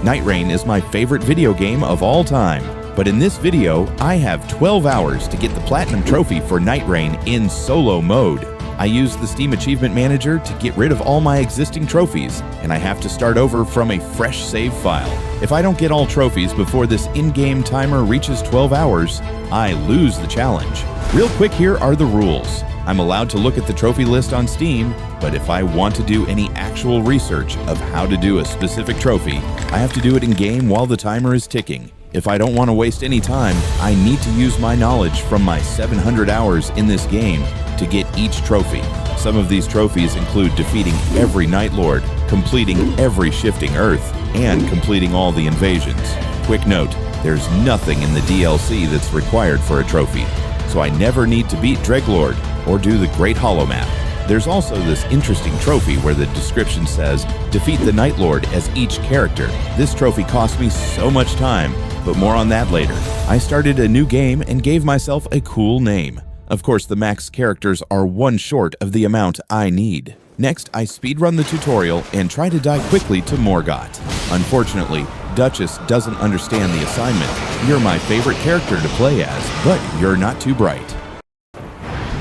Nightreign is my favorite video game of all time, but in this video, I have 12 hours to get the Platinum Trophy for Nightreign in solo mode. I use the Steam Achievement Manager to get rid of all my existing trophies, and I have to start over from a fresh save file. If I don't get all trophies before this in-game timer reaches 12 hours, I lose the challenge. Real quick, here are the rules. I'm allowed to look at the trophy list on Steam, but if I want to do any actual research of how to do a specific trophy, I have to do it in-game while the timer is ticking. If I don't want to waste any time, I need to use my knowledge from my 700 hours in this game to get each trophy. Some of these trophies include defeating every Night Lord, completing every shifting Earth, and completing all the invasions. Quick note, there's nothing in the DLC that's required for a trophy, so I never need to beat Dreglord or do the Great Hollow Map. There's also this interesting trophy where the description says, defeat the Night Lord as each character. This trophy cost me so much time, but more on that later. I started a new game and gave myself a cool name. Of course, the max characters are one short of the amount I need. Next, I speedrun the tutorial and try to die quickly to Morgott. Unfortunately, Duchess doesn't understand the assignment. You're my favorite character to play as, but you're not too bright.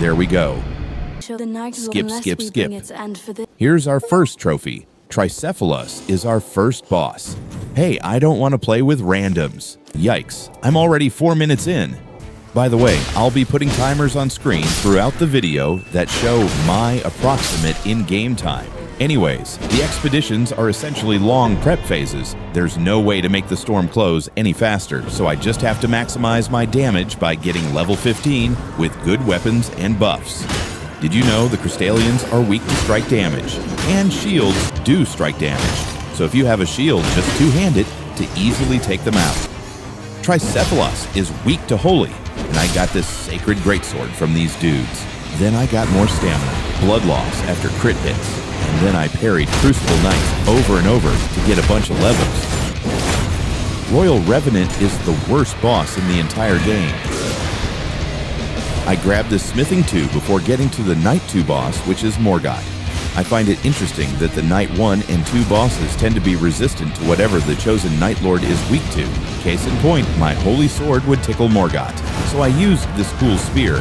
There we go. Skip, skip, skip. Here's our first trophy. Tricephalus is our first boss. Hey, I don't want to play with randoms. Yikes, I'm already 4 minutes in. By the way, I'll be putting timers on screen throughout the video that show my approximate in-game time. Anyways, the expeditions are essentially long prep phases. There's no way to make the storm close any faster, so I just have to maximize my damage by getting level 15 with good weapons and buffs. Did you know the Crystallians are weak to strike damage, and shields do strike damage, so if you have a shield, just two-hand it to easily take them out. Tricephalus is weak to holy, and I got this sacred greatsword from these dudes. Then I got more stamina, blood loss after crit hits, and then I parried Crucible Knights over and over to get a bunch of levels. Royal Revenant is the worst boss in the entire game. I grabbed the Smithing 2 before getting to the Knight 2 boss, which is Morgott. I find it interesting that the Knight 1 and 2 bosses tend to be resistant to whatever the chosen Night Lord is weak to. Case in point, my Holy Sword would tickle Morgott, so I used this cool spear.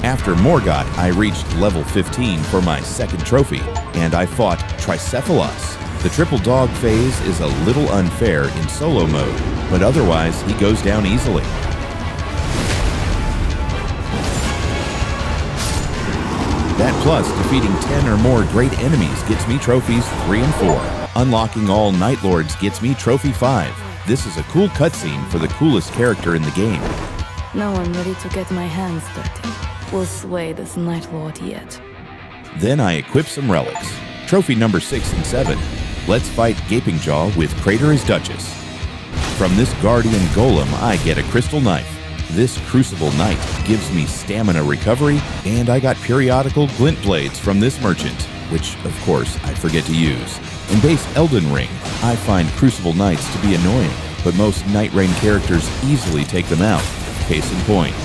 After Morgott, I reached level 15 for my second trophy, and I fought Tricephalus. The triple dog phase is a little unfair in solo mode, but otherwise he goes down easily. That plus, defeating 10 or more great enemies gets me trophies 3 and 4. Unlocking all Night Lords gets me trophy 5. This is a cool cutscene for the coolest character in the game. No one ready to get my hands dirty will sway this Night Lord yet. Then I equip some relics. Trophy number 6 and 7. Let's fight Gaping Jaw with Crater as Duchess. From this Guardian Golem, I get a Crystal Knife. This Crucible Knight gives me stamina recovery, and I got periodical glint blades from this merchant, which, of course, I forget to use. In base Elden Ring, I find Crucible Knights to be annoying, but most Nightreign characters easily take them out. Case in point.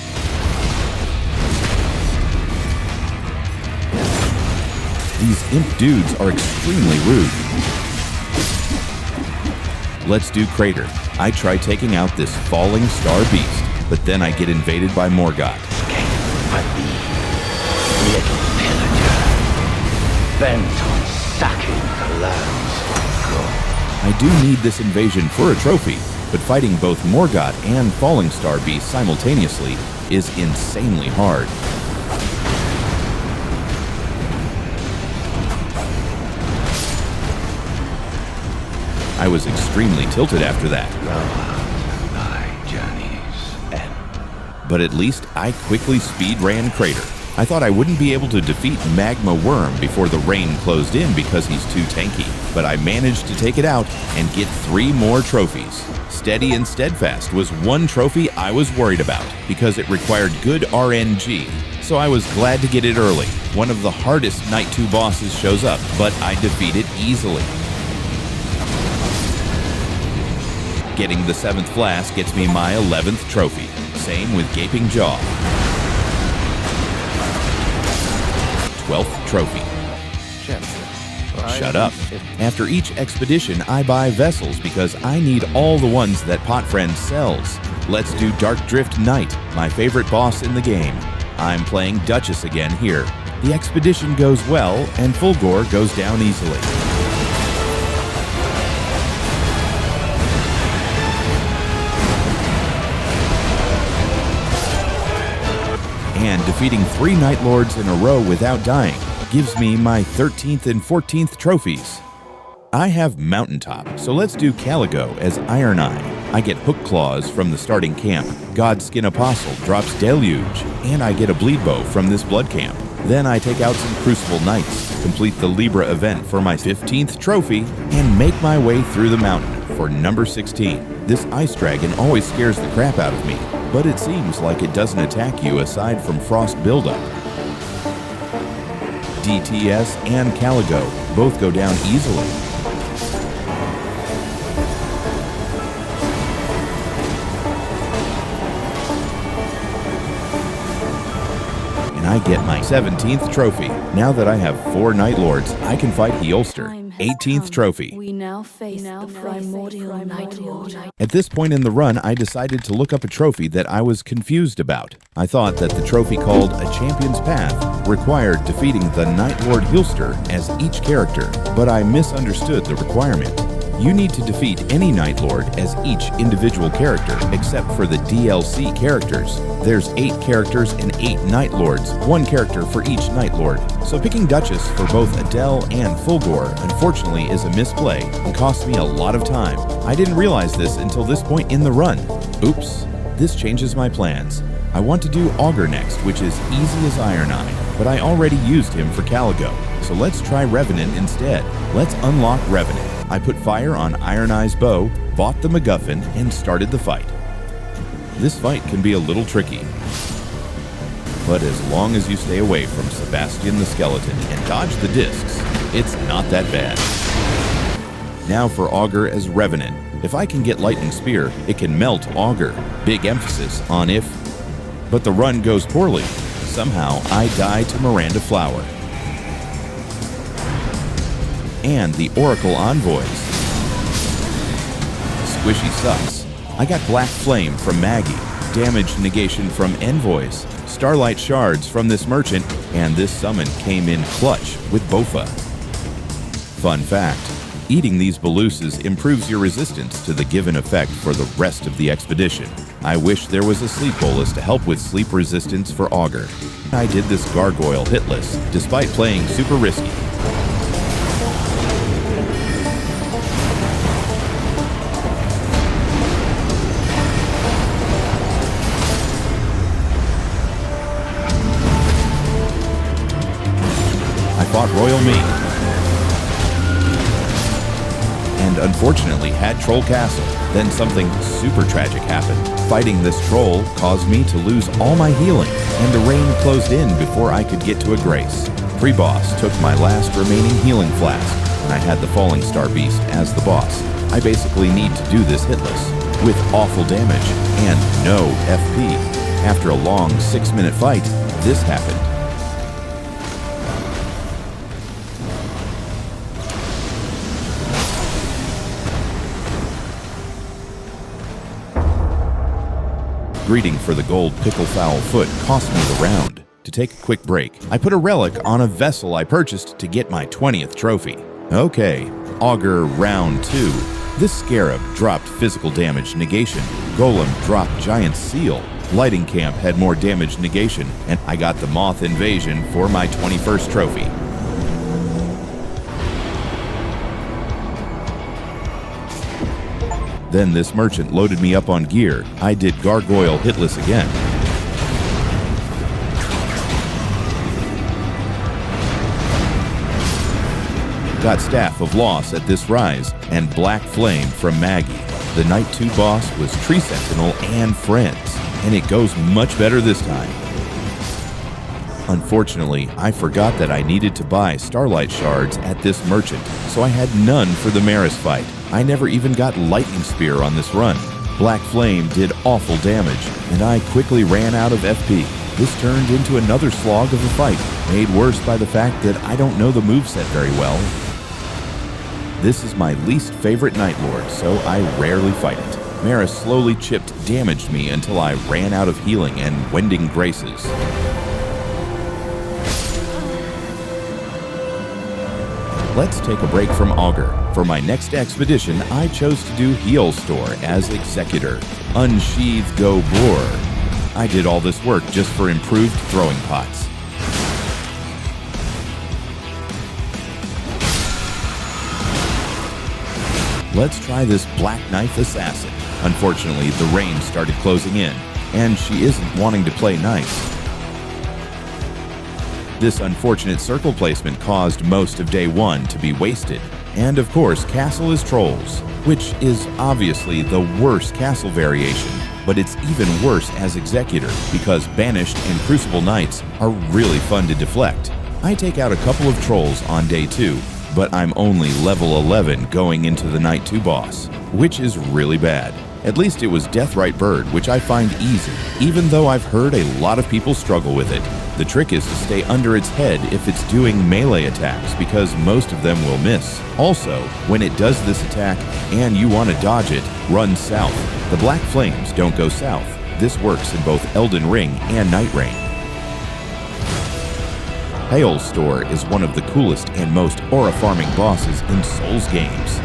These imp dudes are extremely rude. Let's do Crater. I try taking out this falling star beast, but then I get invaded by Morgott. But the little pillager, bent on sacking the lands of God. I do need this invasion for a trophy, but fighting both Morgott and Falling Star Beast simultaneously is insanely hard. I was extremely tilted after that. But at least I quickly speed-ran Crater. I thought I wouldn't be able to defeat Magma Worm before the rain closed in because he's too tanky, but I managed to take it out and get 3 more trophies. Steady and Steadfast was one trophy I was worried about because it required good RNG, so I was glad to get it early. One of the hardest Night 2 bosses shows up, but I defeat it easily. Getting the 7th Flask gets me my 11th trophy. Same with Gaping Jaw. 12th trophy. shut up. After each expedition, I buy vessels because I need all the ones that Potfriend sells. Let's do Dark Drift Knight, my favorite boss in the game. I'm playing Duchess again here. The expedition goes well, and Fulgor goes down easily. And defeating 3 Night Lords in a row without dying gives me my 13th and 14th trophies. I have Mountaintop, so let's do Caligo as Iron Eye. I get Hook Claws from the starting camp, Godskin Apostle drops Deluge, and I get a Bleed Bow from this blood camp. Then I take out some Crucible Knights, complete the Libra event for my 15th trophy, and make my way through the mountain for number 16. This Ice Dragon always scares the crap out of me, but it seems like it doesn't attack you aside from frost buildup. DTS and Caligo both go down easily. And I get my 17th trophy. Now that I have 4 Night Lords, I can fight Heolster. 18th trophy. We now face the primordial Night Lord. At this point in the run, I decided to look up a trophy that I was confused about. I thought that the trophy called A Champion's Path required defeating the Night Lord Heolster as each character, but I misunderstood the requirement. You need to defeat any Night Lord as each individual character, except for the DLC characters. There's 8 characters and 8 Night Lords, 1 character for each Night Lord. So picking Duchess for both Adele and Fulgor, unfortunately, is a misplay and cost me a lot of time. I didn't realize this until this point in the run. Oops, this changes my plans. I want to do Augur next, which is easy as Iron Eye, but I already used him for Caligo, so let's try Revenant instead. Let's unlock Revenant. I put fire on Iron Eye's bow, bought the MacGuffin, and started the fight. This fight can be a little tricky, but as long as you stay away from Sebastian the Skeleton and dodge the discs, it's not that bad. Now for Augur as Revenant. If I can get Lightning Spear, it can melt Augur. Big emphasis on if. But the run goes poorly. Somehow I die to Miranda Flower and the Oracle Envoys. Squishy sucks. I got Black Flame from Maggie, damage negation from Envoys, Starlight Shards from this merchant, and this summon came in clutch with Bofa. Fun fact, eating these Beluses improves your resistance to the given effect for the rest of the expedition. I wish there was a sleep bolus to help with sleep resistance for Augur. I did this gargoyle hitless, despite playing super risky. Fought Royal Me, and unfortunately had Troll Castle. Then something super tragic happened. Fighting this troll caused me to lose all my healing, and the rain closed in before I could get to a grace. Pre-boss took my last remaining healing flask, and I had the Falling Star Beast as the boss. I basically need to do this hitless, with awful damage and no FP. After a long 6-minute fight, this happened. Greeting for the gold pickle foul foot cost me the round. To take a quick break, I put a relic on a vessel I purchased to get my 20th trophy. Okay, Augur round 2. This scarab dropped physical damage negation. Golem dropped giant seal. Lighting camp had more damage negation, and I got the moth invasion for my 21st trophy. Then this merchant loaded me up on gear. I did Gargoyle hitless again. Got Staff of Loss at this rise, and Black Flame from Maggie. The Night 2 boss was Tree Sentinel and Friends, and it goes much better this time. Unfortunately, I forgot that I needed to buy Starlight Shards at this merchant, so I had none for the Maris fight. I never even got Lightning Spear on this run. Black Flame did awful damage, and I quickly ran out of FP. This turned into another slog of a fight, made worse by the fact that I don't know the moveset very well. This is my least favorite Night Lord, so I rarely fight it. Maris slowly chipped damaged me until I ran out of healing and wending graces. Let's take a break from Augur. For my next expedition, I chose to do Heal Store as Executor. Unsheathe, go bore. I did all this work just for improved throwing pots. Let's try this Black Knife Assassin. Unfortunately, the rain started closing in, and she isn't wanting to play nice. This unfortunate circle placement caused most of day 1 to be wasted. And of course, Castle is Trolls, which is obviously the worst castle variation, but it's even worse as Executor because Banished and Crucible Knights are really fun to deflect. I take out a couple of Trolls on day 2, but I'm only level 11 going into the Night 2 boss, which is really bad. At least it was Deathrite Bird, which I find easy, even though I've heard a lot of people struggle with it. The trick is to stay under its head if it's doing melee attacks, because most of them will miss. Also, when it does this attack and you want to dodge it, run south. The Black Flames don't go south. This works in both Elden Ring and Nightreign. Heal Store is one of the coolest and most aura-farming bosses in Souls games.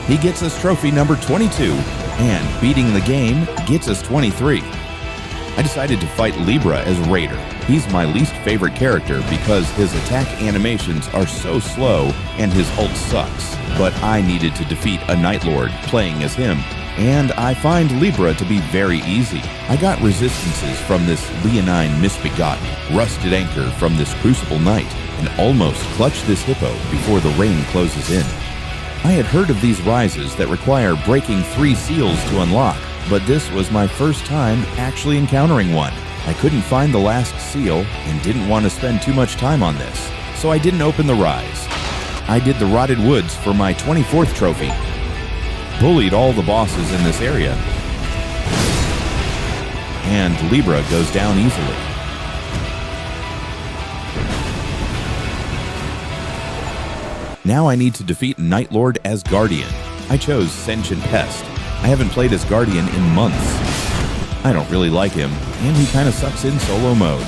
He gets us trophy number 22, and beating the game gets us 23. I decided to fight Libra as Raider. He's my least favorite character because his attack animations are so slow and his ult sucks. But I needed to defeat a Night Lord playing as him, and I find Libra to be very easy. I got resistances from this Leonine Misbegotten, Rusted Anchor from this Crucible Knight, and almost clutched this Hippo before the rain closes in. I had heard of these rises that require breaking 3 seals to unlock, but this was my first time actually encountering one. I couldn't find the last seal and didn't want to spend too much time on this, so I didn't open the rise. I did the Rotted Woods for my 24th trophy. Bullied all the bosses in this area, and Libra goes down easily. Now I need to defeat Night Lord as Guardian. I chose Sentient Pest. I haven't played as Guardian in months. I don't really like him, and he kinda sucks in solo mode.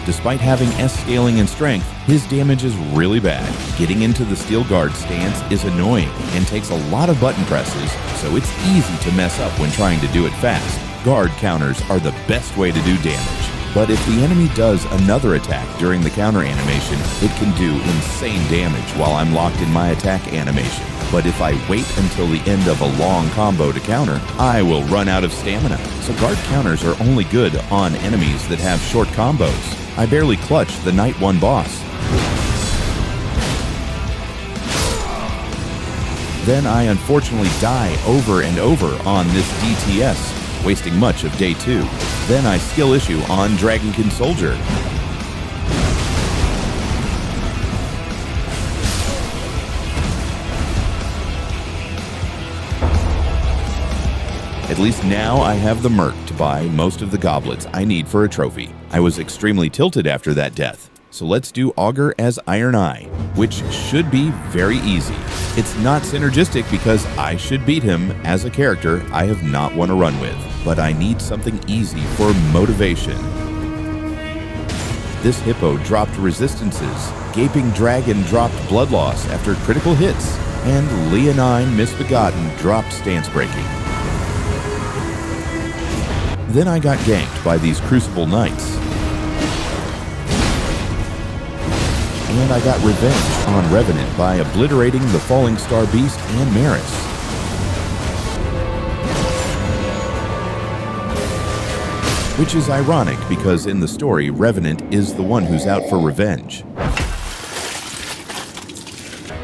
Despite having S scaling and strength, his damage is really bad. Getting into the Steel Guard stance is annoying and takes a lot of button presses, so it's easy to mess up when trying to do it fast. Guard counters are the best way to do damage. But if the enemy does another attack during the counter animation, it can do insane damage while I'm locked in my attack animation. But if I wait until the end of a long combo to counter, I will run out of stamina. So guard counters are only good on enemies that have short combos. I barely clutched the Night 1 boss. Then I unfortunately die over and over on this DTS, wasting much of day 2. Then I skill issue on Dragonkin Soldier. At least now I have the Merc to buy most of the goblets I need for a trophy. I was extremely tilted after that death. So let's do Augur as Iron Eye, which should be very easy. It's not synergistic because I should beat him as a character I have not won a run with, but I need something easy for motivation. This Hippo dropped resistances, Gaping Dragon dropped blood loss after critical hits, and Leonine Misbegotten dropped stance breaking. Then I got ganked by these Crucible Knights. And I got revenge on Revenant by obliterating the Falling Star Beast and Maris. Which is ironic because in the story, Revenant is the one who's out for revenge.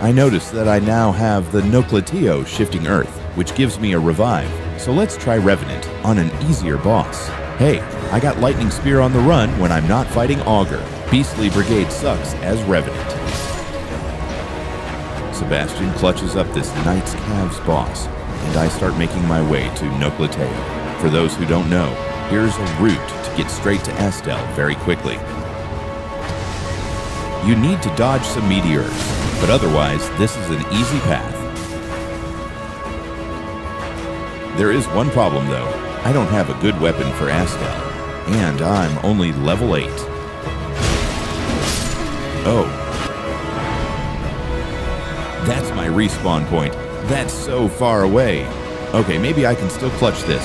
I notice that I now have the Noklateo Shifting Earth, which gives me a revive. So let's try Revenant on an easier boss. Hey, I got Lightning Spear on the run when I'm not fighting Augur. Beastly Brigade sucks as Revenant. Sebastian clutches up this Knight's Calves boss, and I start making my way to Noklateo. For those who don't know, here's a route to get straight to Estel very quickly. you need to dodge some meteors, but otherwise, this is an easy path. There is one problem though. I don't have a good weapon for Astel, and I'm only level 8. Oh. That's my respawn point. That's so far away. Okay, maybe I can still clutch this.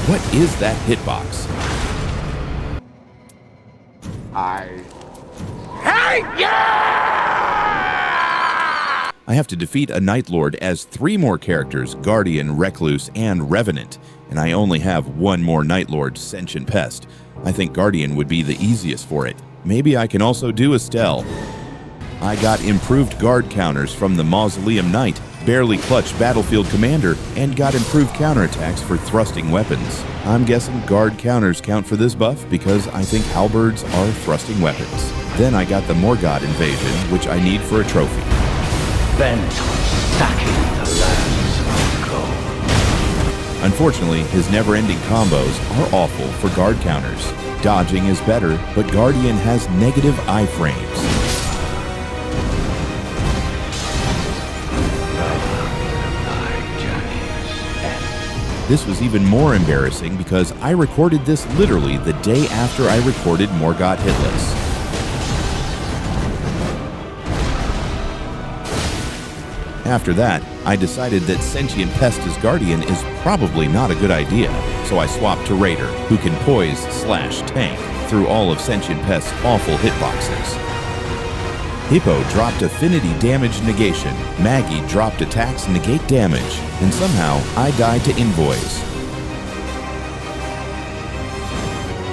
What is that hitbox? I have to defeat a Night Lord as 3 more characters, Guardian, Recluse, and Revenant, and I only have 1 more Night Lord, Sentient Pest. I think Guardian would be the easiest for it. Maybe I can also do Estelle. I got improved guard counters from the Mausoleum Knight, barely clutched Battlefield Commander, and got improved counterattacks for thrusting weapons. I'm guessing guard counters count for this buff because I think halberds are thrusting weapons. Then I got the Morgott invasion, which I need for a trophy. Bent on sacking the lands of gold. Unfortunately, his never-ending combos are awful for guard counters. Dodging is better, but Guardian has negative iframes. This was even more embarrassing because I recorded this literally the day after I recorded Morgott Hitless. After that, I decided that Sentient Pest as Guardian is probably not a good idea, so I swapped to Raider, who can poise/tank through all of Sentient Pest's awful hitboxes. Hippo dropped Affinity Damage Negation, Maggie dropped Attacks Negate Damage, and somehow I died to Invoice.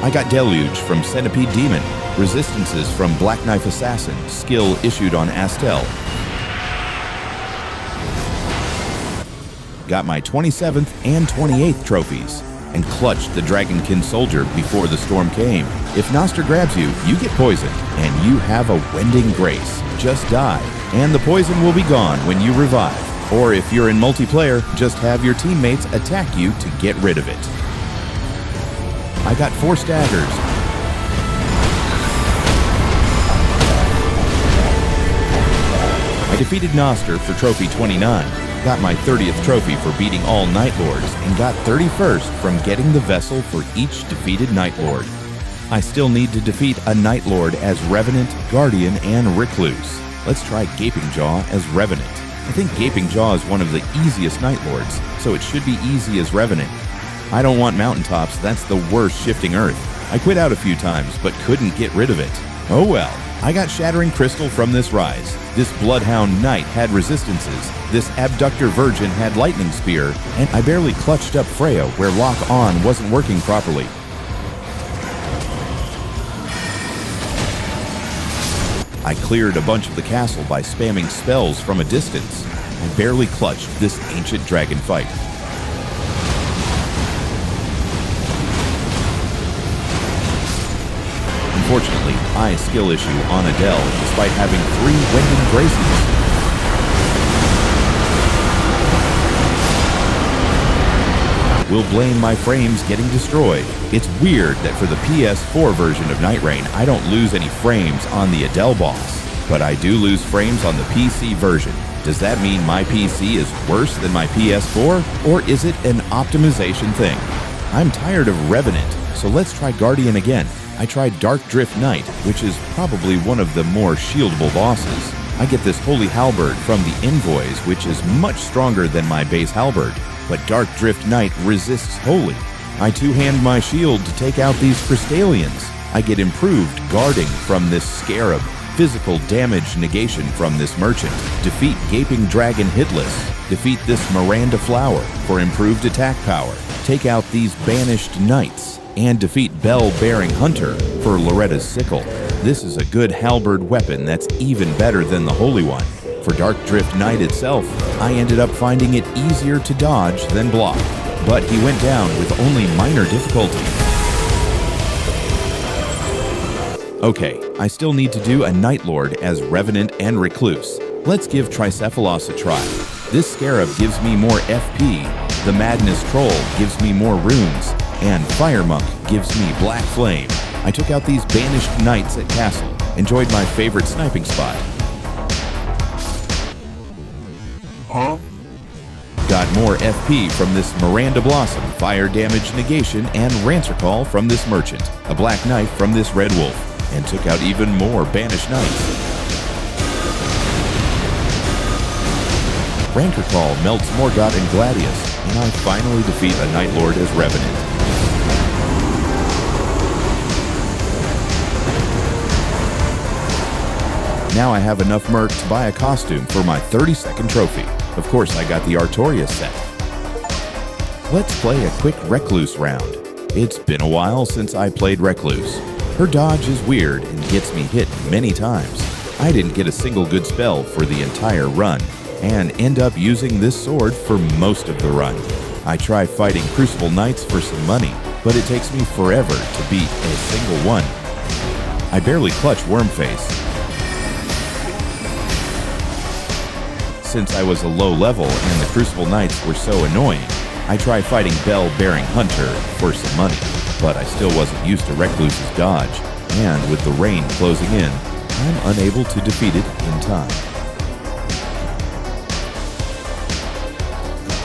I got Deluge from Centipede Demon, Resistances from Black Knife Assassin, skill issued on Astel. Got my 27th and 28th trophies, and clutched the Dragonkin Soldier before the storm came. If Noster grabs you, you get poisoned, and you have a Wending Grace. Just die, and the poison will be gone when you revive. Or if you're in multiplayer, just have your teammates attack you to get rid of it. I got 4 staggers. I defeated Noster for trophy 29. Got my 30th trophy for beating all Night Lords, and got 31st from getting the vessel for each defeated Night Lord. I still need to defeat a Night Lord as Revenant, Guardian, and Recluse. Let's try Gaping Jaw as Revenant. I think Gaping Jaw is one of the easiest Night Lords, so it should be easy as Revenant. I don't want Mountaintops, that's the worst shifting Earth. I quit out a few times, but couldn't get rid of it. Oh well. I got Shattering Crystal from this rise. This Bloodhound Knight had resistances. This Abductor Virgin had Lightning Spear, and I barely clutched up Freya where Lock On wasn't working properly. I cleared a bunch of the castle by spamming spells from a distance. I barely clutched this Ancient Dragon fight. Unfortunately, I skill issue on Adele despite having 3 Wending Graces. Will blame my frames getting destroyed. It's weird that for the PS4 version of Nightreign, I don't lose any frames on the Adele boss, but I do lose frames on the PC version. Does that mean my PC is worse than my PS4, or is it an optimization thing? I'm tired of Revenant, so let's try Guardian again. I tried Dark Drift Knight, which is probably one of the more shieldable bosses. I get this Holy Halberd from the Invoice, which is much stronger than my base Halberd, but Dark Drift Knight resists Holy. I two-hand my shield to take out these Crystallians. I get improved guarding from this Scarab, physical damage negation from this Merchant, defeat Gaping Dragon Hitless, defeat this Miranda Flower for improved attack power, take out these Banished Knights, and defeat Bell-Bearing Hunter for Loretta's Sickle. This is a good halberd weapon that's even better than the Holy One. For Dark Drift Knight itself, I ended up finding it easier to dodge than block, but he went down with only minor difficulty. Okay, I still need to do a Night Lord as Revenant and Recluse. Let's give Tricephalos a try. This Scarab gives me more FP, the Madness Troll gives me more runes, and Fire Monk gives me Black Flame. I took out these banished knights at castle, enjoyed my favorite sniping spot. Got more FP from this Miranda Blossom, fire damage negation, and Rancer Call from this merchant, a black knife from this red wolf, and took out even more banished knights. Rancer Call melts Morgott and Gladius, and I finally defeat a Night Lord as Revenant. Now I have enough merc to buy a costume for my 32nd trophy. Of course, I got the Artorias set. Let's play a quick Recluse round. It's been a while since I played Recluse. Her dodge is weird and gets me hit many times. I didn't get a single good spell for the entire run, and end up using this sword for most of the run. I try fighting Crucible Knights for some money, but it takes me forever to beat a single one. I barely clutch Wormface. Since I was a low level and the Crucible Knights were so annoying, I tried fighting Bell-Bearing Hunter for some money, but I still wasn't used to Recluse's dodge, and with the rain closing in, I'm unable to defeat it in time.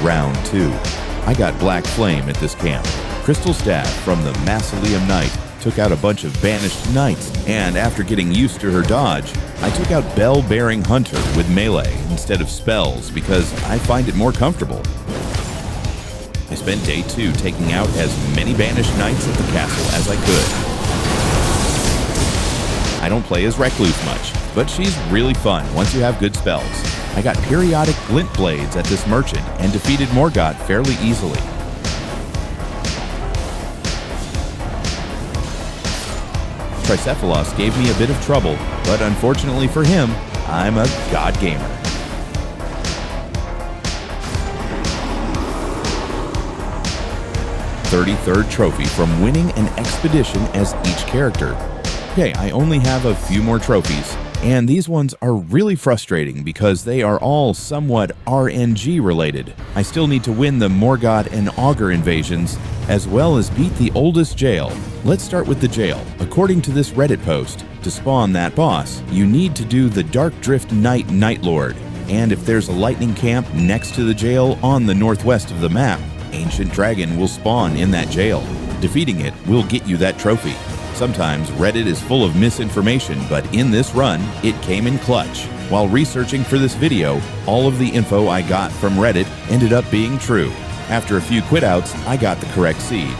Round 2. I got Black Flame at this camp. Crystal Staff from the Mausoleum Knight took out a bunch of banished knights, and after getting used to her dodge, I took out Bell-Bearing Hunter with melee instead of spells because I find it more comfortable. I spent day 2 taking out as many banished knights at the castle as I could. I don't play as Recluse much, but she's really fun once you have good spells. I got periodic glint blades at this merchant and defeated Morgott fairly easily. Tricephalos gave me a bit of trouble, but unfortunately for him, I'm a god gamer. "33rd trophy from winning an expedition as each character." Okay, I only have a few more trophies, and these ones are really frustrating because they are all somewhat RNG related. I still need to win the Morgott and Augur invasions, as well as beat the oldest jail. Let's start with the jail. According to this Reddit post, to spawn that boss, you need to do the Dark Drift Knight Night Lord, and if there's a lightning camp next to the jail on the northwest of the map, Ancient Dragon will spawn in that jail. Defeating it will get you that trophy. Sometimes Reddit is full of misinformation, but in this run, it came in clutch. While researching for this video, all of the info I got from Reddit ended up being true. After a few quit-outs, I got the correct seed.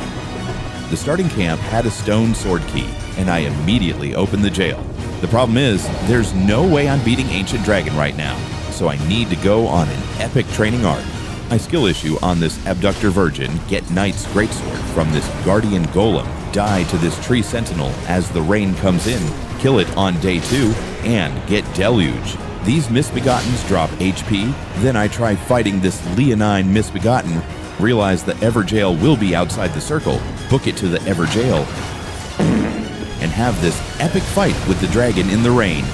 The starting camp had a stone sword key, and I immediately opened the jail. The problem is, there's no way I'm beating Ancient Dragon right now, so I need to go on an epic training arc. I skill issue on this Abductor Virgin, get Knight's Greatsword from this Guardian Golem, die to this Tree Sentinel as the rain comes in, kill it on day 2, and get Deluge. These Misbegottens drop HP, then I try fighting this Leonine Misbegotten, realize the Everjail will be outside the circle, book it to the Everjail, and have this epic fight with the dragon in the rain.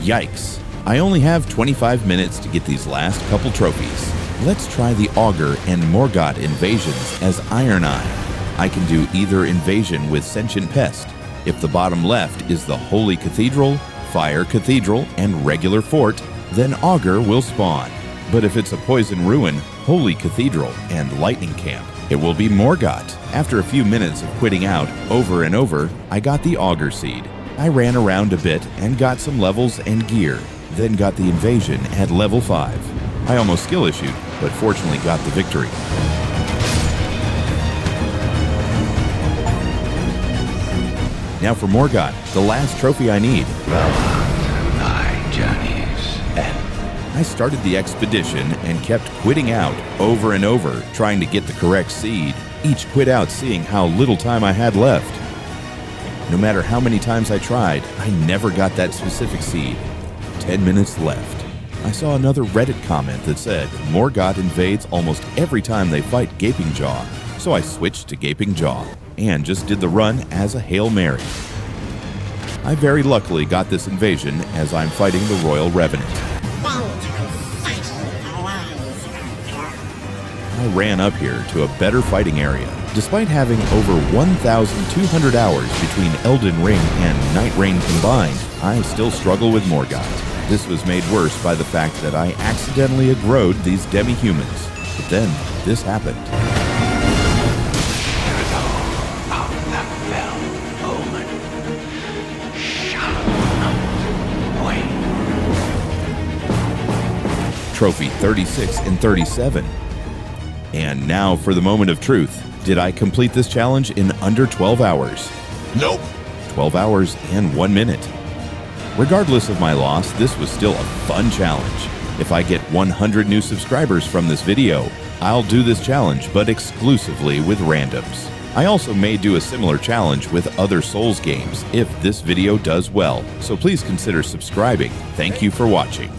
Yikes. I only have 25 minutes to get these last couple trophies. Let's try the Augur and Morgott invasions as Iron Eye. I can do either invasion with Sentient Pest. If the bottom left is the Holy Cathedral, Fire Cathedral, and Regular Fort, then Augur will spawn. But if it's a Poison Ruin, Holy Cathedral, and Lightning Camp, it will be Morgott. After a few minutes of quitting out over and over, I got the Augur seed. I ran around a bit and got some levels and gear, then got the invasion at level 5. I almost skill issued, but fortunately got the victory. Now for Morgott, the last trophy I need. Well, thy journey's end. I started the expedition and kept quitting out over and over, trying to get the correct seed, each quit out seeing how little time I had left. No matter how many times I tried, I never got that specific seed. 10 minutes left. I saw another Reddit comment that said, Morgott invades almost every time they fight Gaping Jaw, so I switched to Gaping Jaw, and just did the run as a Hail Mary. I very luckily got this invasion as I'm fighting the Royal Revenant. I ran up here to a better fighting area. Despite having over 1,200 hours between Elden Ring and Nightreign combined, I still struggle with Morgoth. This was made worse by the fact that I accidentally aggroed these demi-humans. But then, this happened. Trophy 36 and 37. And now for the moment of truth. Did I complete this challenge in under 12 hours? Nope. 12 hours and 1 minute. Regardless of my loss, this was still a fun challenge. If I get 100 new subscribers from this video, I'll do this challenge, but exclusively with randoms. I also may do a similar challenge with other Souls games if this video does well, so please consider subscribing. Thank you for watching.